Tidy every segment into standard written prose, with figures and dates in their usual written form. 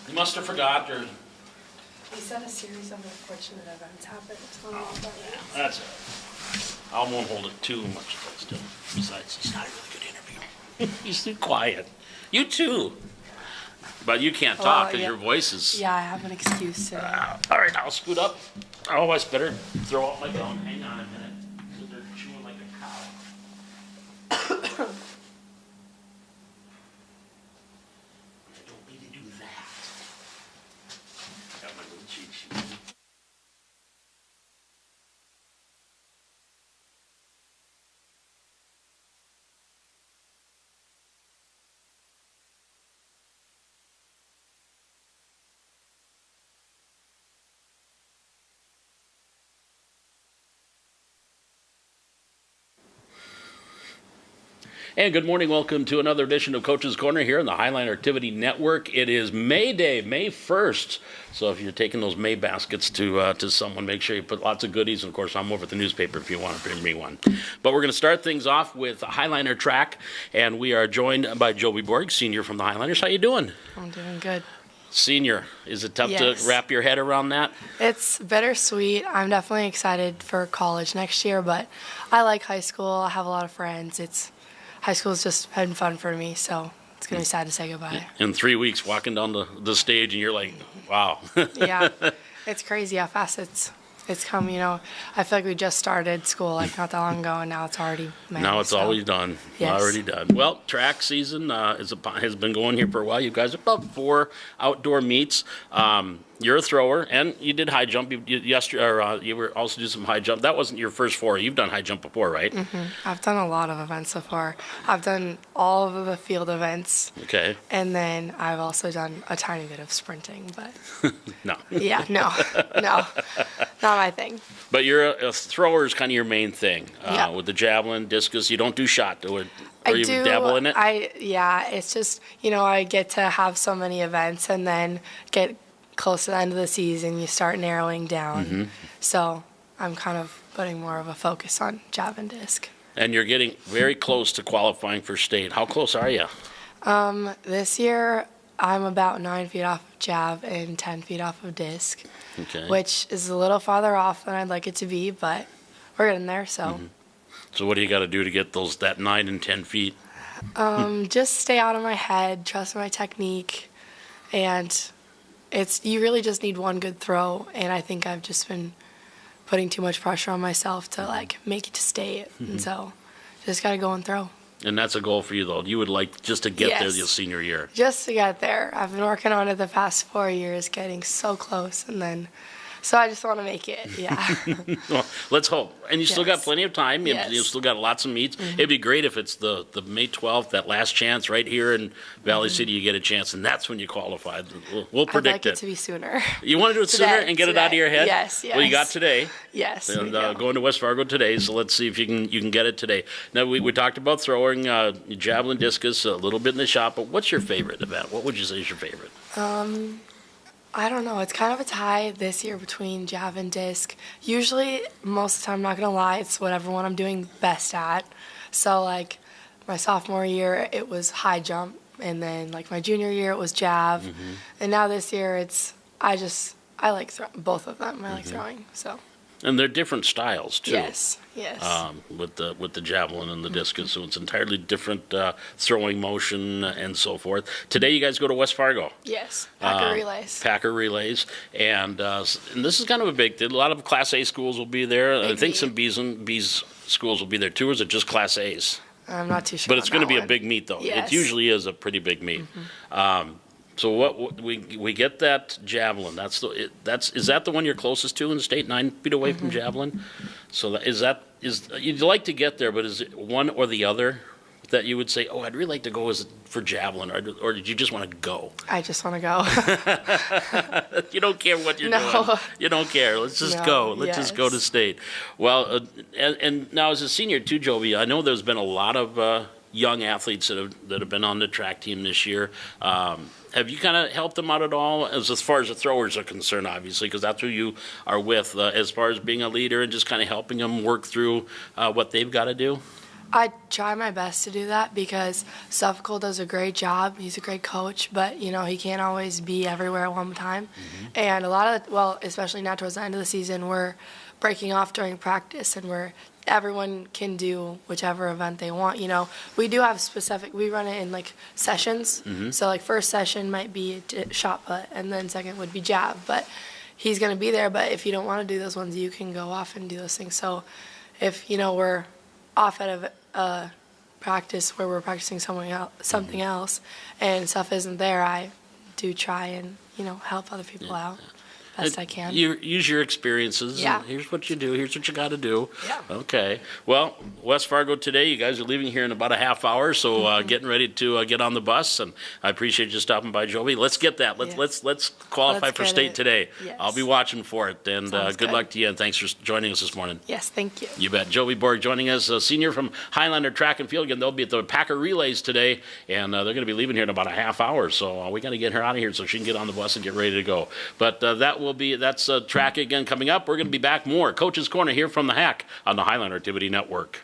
You must have forgot, or... He said a series of unfortunate events happened. So I don't know what that means. That's it. I won't hold it too much, but still. Besides, it's not a really good interview. He's too quiet. You too. But you can't talk because your voice is... Yeah, I have an excuse today. All right, I'll scoot up. Oh, I better throw out my gun. Hang on a minute. They're chewing like a cow. I don't need to do that. Got my little cheat sheet. And good morning. Welcome to another edition of Coach's Corner here on the Highline Activity Network. It is May Day, May 1st. So if you're taking those May baskets to someone, make sure you put lots of goodies. And, of course, I'm over at the newspaper if you want to bring me one. But we're going to start things off with Highliner track. And we are joined by Joby Borg, senior from the Highliners. How you doing? I'm doing good. Senior, is it tough to wrap your head around that? It's bittersweet. I'm definitely excited for college next year, but I like high school. I have a lot of friends. High school's just been fun for me, so it's going to be sad to say goodbye. In 3 weeks, walking down the stage, and you're like, wow. Yeah, it's crazy how fast it's come, you know. I feel like we just started school like not that long ago, and now it's already May. Now it's always done. Yes. Already done. Well, track season has been going here for a while. You guys have about 4 outdoor meets. You're a thrower, and you did high jump. You were also doing some high jump. That wasn't your first 4. You've done high jump before, right? Mm-hmm. I've done a lot of events before. I've done all of the field events. Okay. And then I've also done a tiny bit of sprinting, but no. Yeah, no, not my thing. But you're a thrower is kind of your main thing. Yeah. With the javelin, discus, you don't do shot, or you dabble in it? It's just, you know, I get to have so many events and then get close to the end of the season, you start narrowing down. Mm-hmm. So I'm kind of putting more of a focus on javelin disc. And you're getting very close to qualifying for state. How close are you? This year, I'm about 9 feet off of jav and 10 feet off of disc, which is a little farther off than I'd like it to be, but we're getting there, so. Mm-hmm. So what do you got to do to get that 9 and 10 feet? Just stay out of my head, trust my technique, and you really just need one good throw, and I think I've just been putting too much pressure on myself to like make it to state, and so just got to go and throw. And that's a goal for you, though. You would like just to get there your senior year. Just to get there. I've been working on it the past 4 years, getting so close, and then so I just want to make it, yeah. Well, let's hope. And you still got plenty of time. Yes. You've still got lots of meets. Mm-hmm. It'd be great if it's the May 12th, that last chance right here in Valley City, you get a chance, and that's when you qualify. We'll predict I'd like it to be sooner. You want to do it sooner and get it out of your head? Yes. Well, you got today. Yes. And going to West Fargo today, so let's see if you can get it today. Now, we talked about throwing javelin, discus, a little bit in the shop, but what's your favorite event? What would you say is your favorite? I don't know. It's kind of a tie this year between jav and disc. Usually, most of the time, I'm not going to lie, it's whatever one I'm doing best at. So, like, my sophomore year, it was high jump. And then, like, my junior year, it was jav. Mm-hmm. And now this year, I like both of them. I like throwing, so. And they're different styles, too. Yes. With the javelin and the discus, so it's entirely different throwing motion and so forth. Today, you guys go to West Fargo. Yes, Packer relays. And this is kind of a big thing. A lot of Class A schools will be there. I think some B's schools will be there, too. Or is it just Class A's? I'm not too sure. But it's going to be a big meet, though. Yes. It usually is a pretty big meet. Mm-hmm. So what we get that javelin. Is that the one you're closest to in the state? 9 feet away from javelin. So is you'd like to get there, but is it one or the other that you would say, oh, I'd really like to go for javelin, or did you just want to go? I just want to go. You don't care what you're doing. You don't care. Let's just go. Let's just go to state. Well, and now as a senior too, Joby, I know there's been a lot of young athletes that have been on the track team this year. Have you kind of helped them out at all, as far as the throwers are concerned, obviously, because that's who you are with, as far as being a leader and just kind of helping them work through what they've got to do? I try my best to do that because Suffolk does a great job. He's a great coach, but he can't always be everywhere at one time. And a lot of especially now towards the end of the season, we're breaking off during practice, and everyone can do whichever event they want. We do have we run it in like sessions. So like first session might be shot put, and then second would be jab. But he's going to be there. But if you don't want to do those ones, you can go off and do those things. So if we're off at a practice where we're practicing something else, and stuff isn't there, I do try and help other people out best I can. You use your experiences. Yeah. And here's what you do. Here's what you got to do. Yeah. Okay. Well, West Fargo today, you guys are leaving here in about a half hour, so getting ready to get on the bus. And I appreciate you stopping by, Jovi. Let's get that. Let's qualify for state today. Yes. I'll be watching for it. And good luck to you. And thanks for joining us this morning. Yes, thank you. You bet. Jovi Borg joining us, a senior from Highlander Track and Field. Again, they'll be at the Packer Relays today, and they're going to be leaving here in about a half hour. So we got to get her out of here so she can get on the bus and get ready to go. But that's track again coming up. We're going to be back more Coach's Corner here from the Hack on the Highlander Activity Network.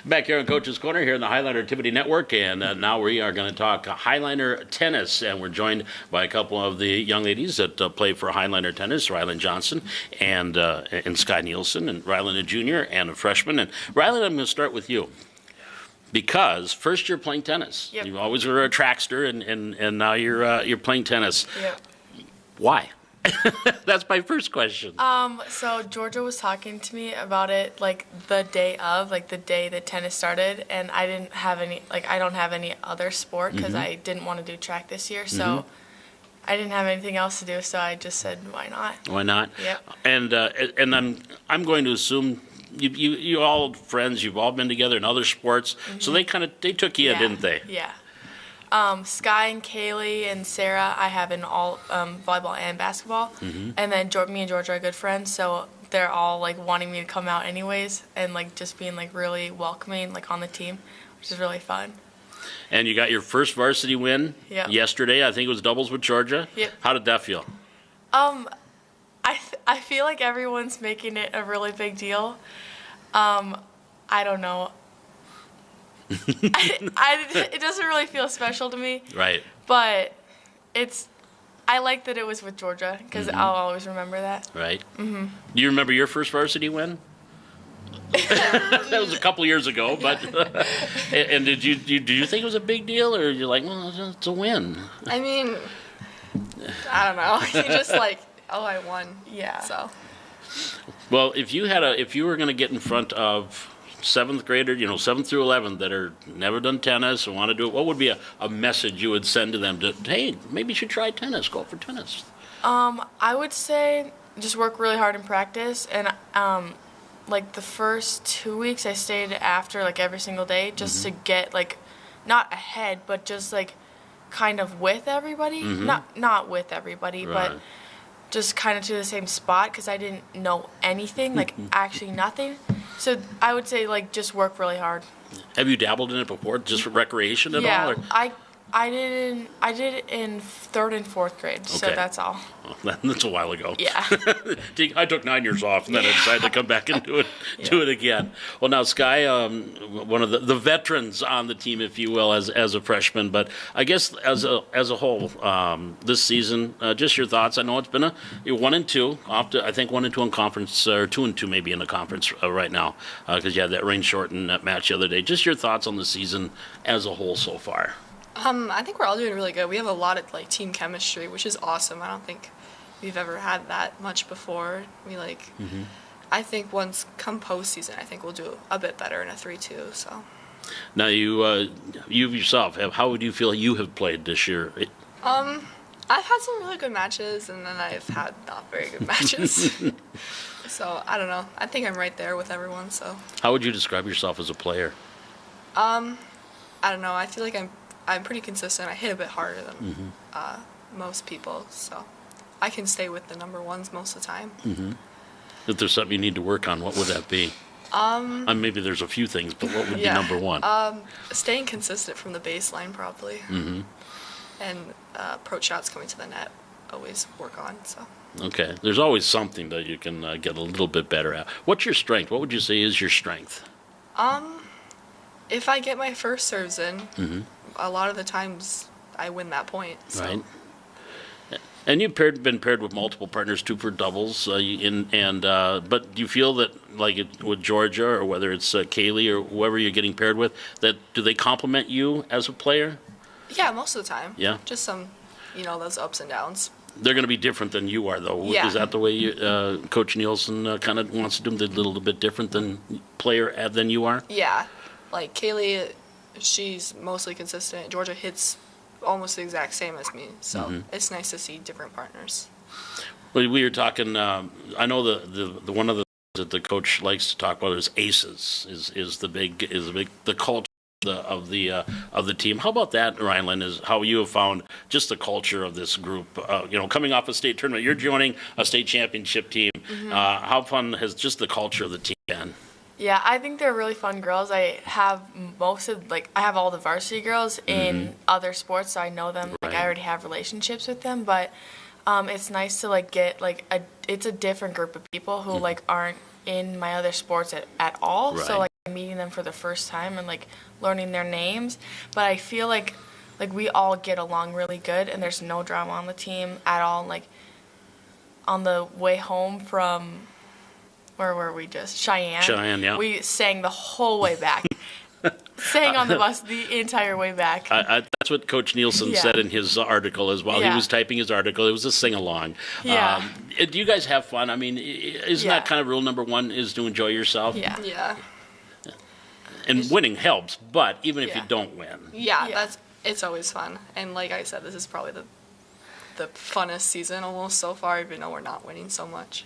Back here on Coach's Corner here in the Highlander Activity Network, and now we are going to talk Highlander tennis, and we're joined by a couple of the young ladies that play for Highlander tennis, Rylan Johnson and Sky Nielsen, and Rylan a junior and a freshman. And Rylan, I'm going to start with you. Because first you're playing tennis. Yep. You always were a trackster, and now you're playing tennis. Yep. Why? That's my first question. So Georgia was talking to me about it like the day that tennis started, and I didn't have any, I don't have any other sport because I didn't want to do track this year, so I didn't have anything else to do, so I just said, why not? Why not? Yep. And I'm going to assume you all friends, you've all been together in other sports, so they took you in, didn't they? Yeah. Sky and Kaylee and Sarah, I have in all volleyball and basketball. And then me and Georgia are good friends, so they're all wanting me to come out anyways, and just being really welcoming on the team, which is really fun. And you got your first varsity win yesterday. I think it was doubles with Georgia. Yep. How did that feel? I feel like everyone's making it a really big deal. I don't know. It doesn't really feel special to me. Right. But I like that it was with Georgia because I'll always remember that. Right. Do you remember your first varsity win? That was a couple years ago, but and did you think it was a big deal, or you're like, well, it's a win? I mean, I don't know. You just I won. Yeah. So. Well, if you were going to get in front of seventh graders, 7th through 11th that are never done tennis and want to do it, what would be a message you would send to them hey, maybe you should try tennis, go for tennis? I would say just work really hard in practice, and the first 2 weeks I stayed after every single day just to get not ahead, but just kind of with everybody, not with everybody, right. But just kind of to the same spot because I didn't know anything, actually nothing. So I would say just work really hard. Have you dabbled in it before, just for recreation at all? Or? I did it in 3rd and 4th grade, so Okay. that's all. Oh, that's a while ago. Yeah. I took 9 years off, and then I decided to come back and do it again. Well, now Sky, one of the veterans on the team, if you will, as a freshman. But I guess as a whole, this season, just your thoughts. I know it's been you're 1-2, off to I think 1-2 in conference, or 2-2 maybe in the conference right now, because you had that rain shortened match the other day. Just your thoughts on the season as a whole so far. I think we're all doing really good. We have a lot of like team chemistry, which is awesome. I don't think we've ever had that much before. I think once come postseason, I think we'll do a bit better in a 3-2. So. Now you yourself, how would you feel you have played this year? I've had some really good matches, and then I've had not very good matches. So I don't know. I think I'm right there with everyone. So. How would you describe yourself as a player? I don't know. I feel like I'm pretty consistent. I hit a bit harder than most people, so I can stay with the number ones most of the time. If there's something you need to work on, what would that be? Maybe there's a few things, but what would be number one? Staying consistent from the baseline, probably. And approach shots coming to the net, always work on. So. Okay. There's always something that you can get a little bit better at. What's your strength? What would you say is your strength? If I get my first serves in, a lot of the times I win that point. So. Right. And you've been paired with multiple partners too for doubles. But do you feel that, like with Georgia or whether it's Kaylee or whoever you're getting paired with, that do they complement you as a player? Yeah, most of the time. Yeah. Just some, those ups and downs. They're going to be different than you are, though. Yeah. Is that the way Coach Nielsen kind of wants to do them? A little bit different than you are? Yeah. Like Kaylee, she's mostly consistent. Georgia hits almost the exact same as me, so it's nice to see different partners. Well, we were talking. I know the one of the that the coach likes to talk about is aces. Is the culture of the team. How about that, Rhineland? Is how you have found just the culture of this group. Coming off a state tournament, you're joining a state championship team. How fun has just the culture of the team been? Yeah, I think they're really fun girls. I have I have all the varsity girls in other sports, so I know them. Right. I already have relationships with them, but it's nice to get it's a different group of people who aren't in my other sports at all. Right. So I'm meeting them for the first time and learning their names. But I feel like we all get along really good, and there's no drama on the team at all. On the way home from. Where were we just? Cheyenne. Cheyenne, yeah. We sang the whole way back. Sang on the bus the entire way back. That's what Coach Nielsen said in his article as well. Yeah. He was typing his article. It was a sing-along. Yeah. Do you guys have fun? I mean, isn't that kind of rule number one is to enjoy yourself? Yeah. Yeah. And winning helps, but even if you Yeah. don't win. Yeah, it's always fun. And like I said, this is probably the funnest season almost so far, even though we're not winning so much.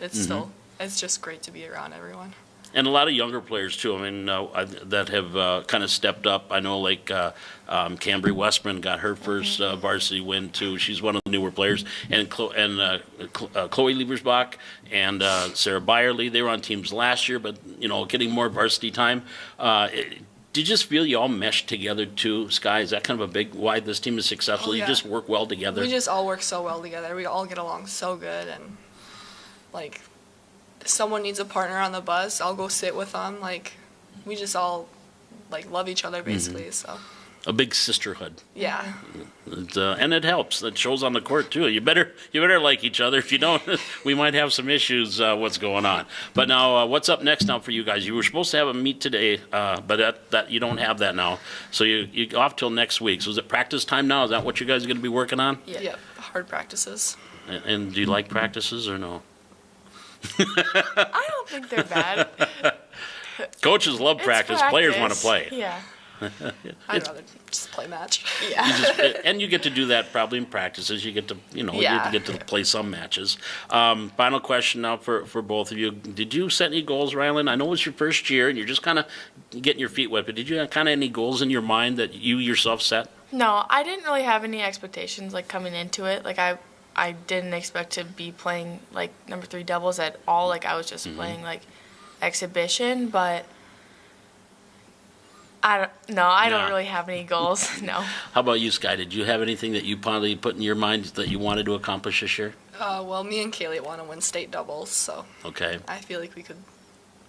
It's just great to be around everyone. And a lot of younger players, too, I mean, that have kind of stepped up. I know, Cambry Westman got her first varsity win, too. She's one of the newer players. And Chloe Liebersbach and Sarah Byerly, they were on teams last year, but, getting more varsity time. Do you just feel you all mesh together, too, Sky? Is that kind of a big why this team is successful? Oh, yeah. You just work well together? We just all work so well together. We all get along so good. And, if someone needs a partner on the bus, I'll go sit with them. We just all, love each other, basically, so. A big sisterhood. Yeah. And it helps. It shows on the court, too. You better like each other. If you don't, we might have some issues what's going on. But now, what's up next now for you guys? You were supposed to have a meet today, but that you don't have that now. So you're off till next week. So is it practice time now? Is that what you guys are going to be working on? Yeah. Yep. Hard practices. And do you like practices or no? I don't think they're bad. Coaches love practice. Players want to play. Yeah. I'd rather just play match. Yeah. And you get to do that probably in practices. You get to, you get to play some matches. Final question now for both of you. Did you set any goals, Rylan? I know it was your first year and you're just kind of getting your feet wet, but did you have kind of any goals in your mind that you yourself set? No, I didn't really have any expectations coming into it. I didn't expect to be playing number 3 doubles at all. I was just playing exhibition, but I No. don't really have any goals. No. How about you, Sky? Did you have anything that you probably put in your mind that you wanted to accomplish this year? Well, me and Kaylee want to win state doubles, so Okay. I feel like we could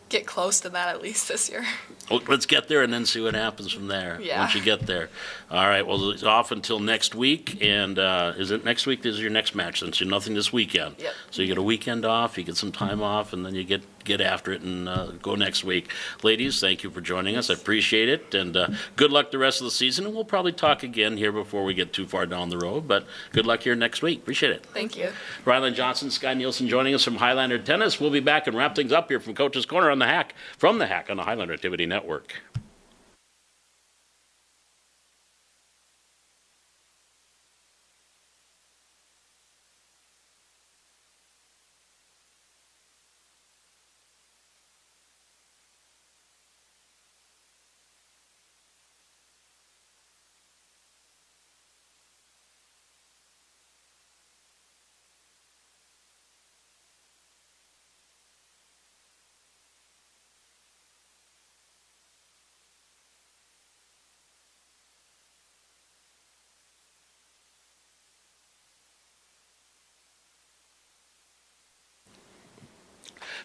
get close to that at least this year. Well, let's get there and then see what happens from there. Yeah. Once you get there. All right. Well, it's off until next week. And is it next week? This is your next match since you're nothing this weekend. Yep. So you get a weekend off, you get some time off, and then you get after it and go next week. Ladies, thank you for joining us. I appreciate it. And good luck the rest of the season. And we'll probably talk again here before we get too far down the road. But good luck here next week. Appreciate it. Thank you. Rylan Johnson, Sky Nielsen joining us from Highlander Tennis. We'll be back and wrap things up here from Coach's Corner on the Hack, from the Hack on the Highlander Activity Network.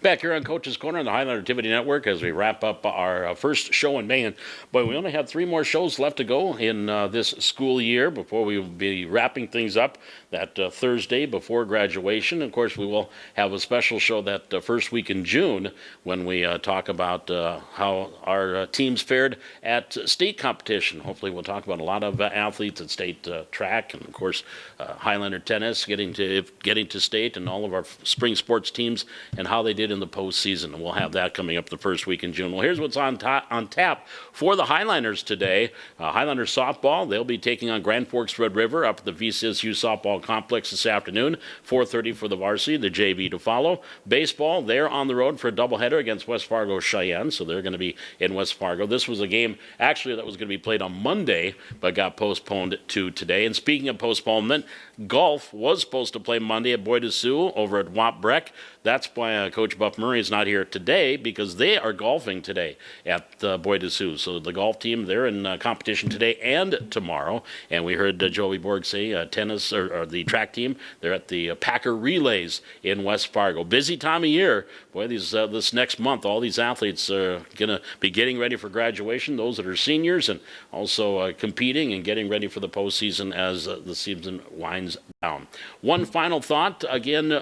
Back here on Coach's Corner on the Highlander Activity Network as we wrap up our first show in May. And boy, we only have 3 more shows left to go in this school year before we will be wrapping things up that Thursday before graduation. Of course, we will have a special show that first week in June when we talk about how our teams fared at state competition. Hopefully, we'll talk about a lot of athletes at state track and, of course, Highlander tennis getting to state and all of our spring sports teams and how they did in the postseason. And we'll have that coming up the first week in June. Well, here's what's on tap for the Highlanders today. Highlanders softball, they'll be taking on Grand Forks Red River up at the VCSU softball complex this afternoon. 4:30 for the varsity, the JV to follow. Baseball, they're on the road for a doubleheader against West Fargo Cheyenne, so they're going to be in West Fargo. This was a game actually that was going to be played on Monday, but got postponed to today. And speaking of postponement, golf was supposed to play Monday at Bois de Sioux over at Wap Breck. That's why Coach Buff Murray is not here today, because they are golfing today at Bois de Sioux. So the golf team, they're in competition today and tomorrow. And we heard Joey Borg say tennis, or the track team, they're at the Packer Relays in West Fargo. Busy time of year. Boy, this next month, all these athletes are going to be getting ready for graduation, those that are seniors, and also competing and getting ready for the postseason as the season winds down. One final thought, again,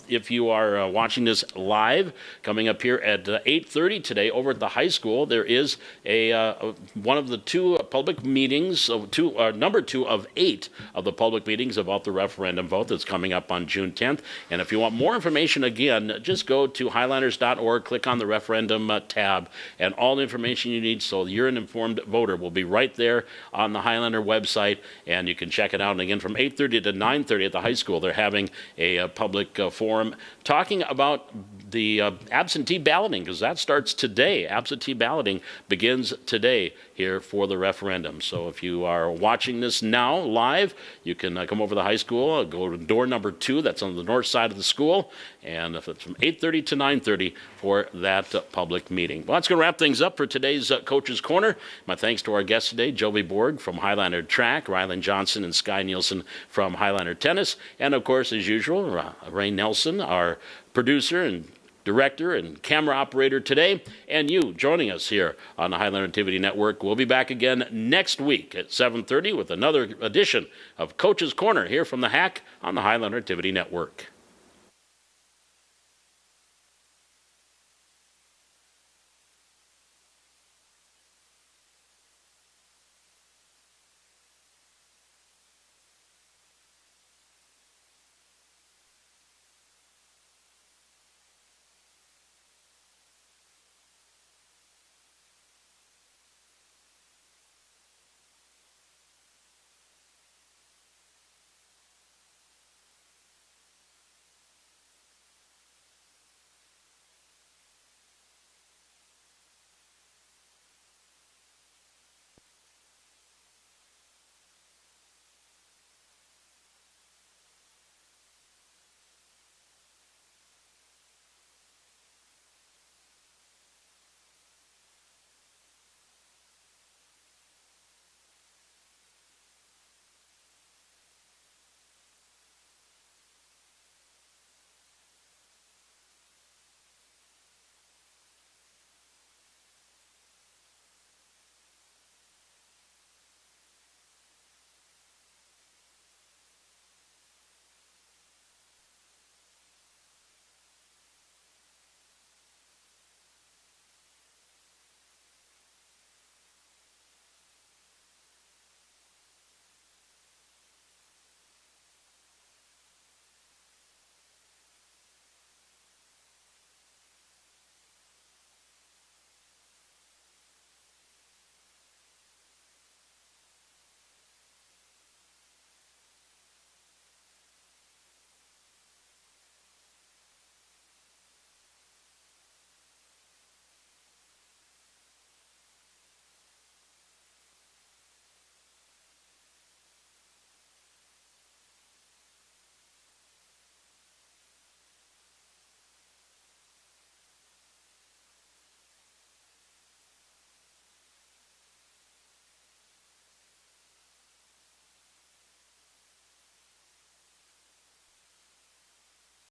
if you are watching this live, coming up here at 8:30 today over at the high school, there is one of the 2 public meetings, number 2 of 8 of the public meetings about the referendum vote that's coming up on June 10th. And if you want more information, again, just go to highlanders.org, click on the referendum tab, and all the information you need so you're an informed voter will be right there on the Highlander website, and you can check it out. And again, from 8:30 to 9:30 at the high school, they're having a public forum talking about the absentee balloting, because that starts today. Absentee balloting begins today here for the referendum. So if you are watching this now live, you can come over to the high school, go to door number 2, that's on the north side of the school, and if it's from 8:30 to 9:30 for that public meeting. Well, that's going to wrap things up for today's Coach's Corner. My thanks to our guests today, Joey Borg from Highlander Track, Rylan Johnson and Sky Nielsen from Highlander Tennis, and of course, as usual, Ray Nelson, our producer and director and camera operator today, and you joining us here on the Highlander Activity Network. We'll be back again next week at 7:30 with another edition of Coach's Corner here from the Hack on the Highlander Activity Network.